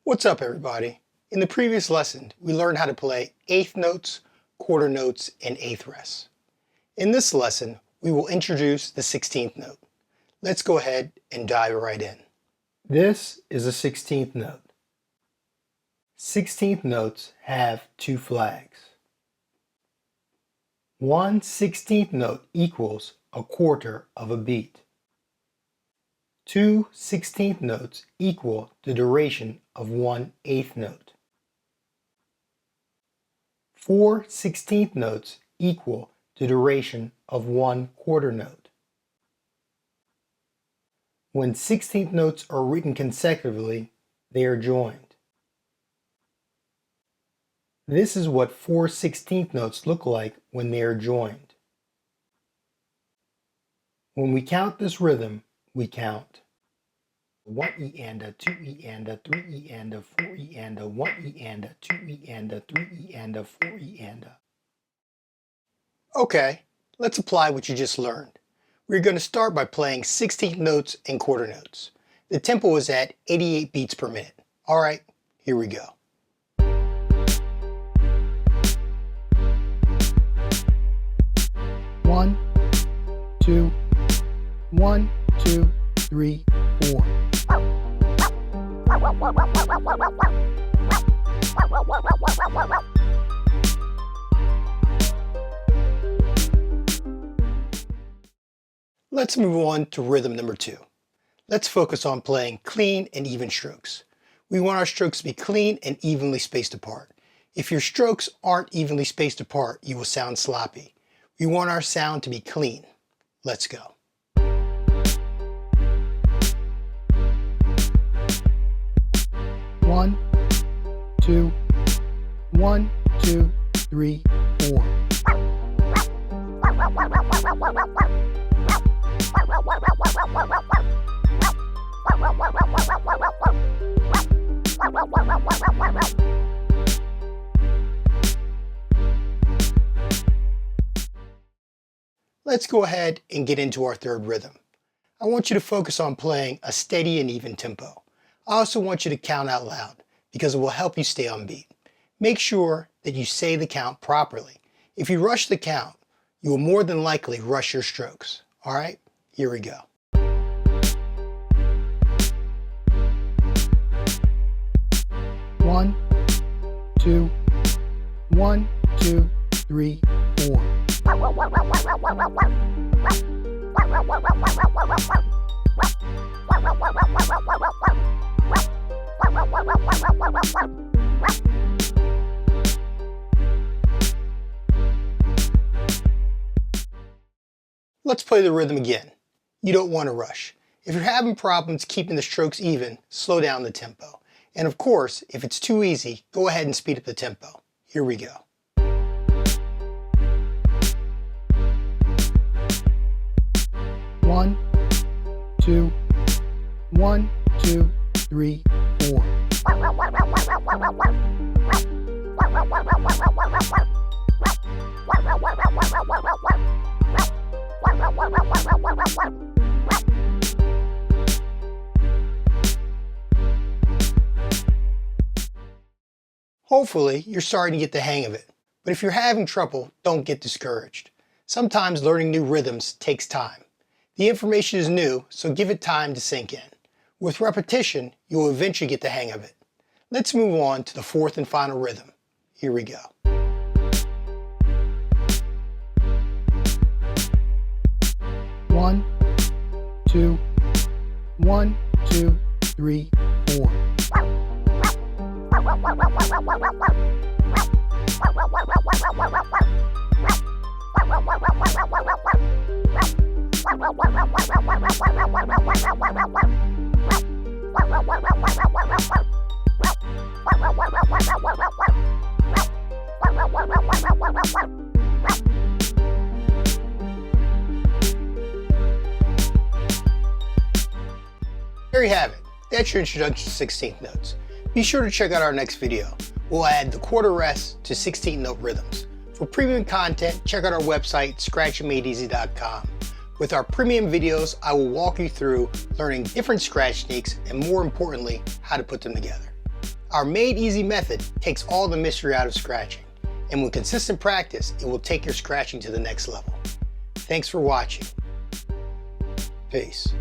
What's up, everybody? In the previous lesson, we learned how to play eighth notes, quarter notes, and eighth rests. In this lesson, we will introduce the 16th note. Let's go ahead and dive right in. This is a 16th note. 16th notes have two flags. One 16th note equals a quarter of a beat. Two 16th notes equal the duration of one eighth note. Four 16th notes equal the duration of one quarter note. When 16th notes are written consecutively, they are joined. This is what four 16th notes look like when they are joined. When we count this rhythm, we count 1 E and a, 2 E and a, 3 E and a, 4 E and a, 1 E and a, 2 E and a, 3 E and a, 4 E and a. Okay, let's apply what you just learned. We're going to start by playing 16th notes and quarter notes. The tempo is at 88 beats per minute. Alright, here we go. 1, 2, 1, 2, 3, 4. Let's move on to rhythm number 2. Let's focus on playing clean and even strokes. We want our strokes to be clean and evenly spaced apart. If your strokes aren't evenly spaced apart, you will sound sloppy. We want our sound to be clean. Let's go. 1, 2, 1, 2, 3, 4. Let's go ahead and get into our third rhythm. I want you to focus on playing a steady and even tempo. I also want you to count out loud because it will help you stay on beat. Make sure that you say the count properly. If you rush the count, you will more than likely rush your strokes. Alright, here we go. 1, 2, 1, 2, 3, 4. Let's play the rhythm again. You don't want to rush. If you're having problems keeping the strokes even, slow down the tempo. And of course, if it's too easy, go ahead and speed up the tempo. Here we go. 1, 2, 1, 2, 3, 4. Hopefully, you're starting to get the hang of it. But if you're having trouble, don't get discouraged. Sometimes learning new rhythms takes time. The information is new, so give it time to sink in. With repetition, you will eventually get the hang of it. Let's move on to the fourth and final rhythm. Here we go. 1, 2, 1, 2, 3, 4. There you have it. That's your introduction to 16th notes. Be sure to check out our next video. We'll add the quarter rest to 16th note rhythms. For premium content, check out our website, scratchandmadeeasy.com. With our premium videos, I will walk you through learning different scratch techniques and, more importantly, how to put them together. Our Made Easy method takes all the mystery out of scratching, and with consistent practice, it will take your scratching to the next level. Thanks for watching. Peace.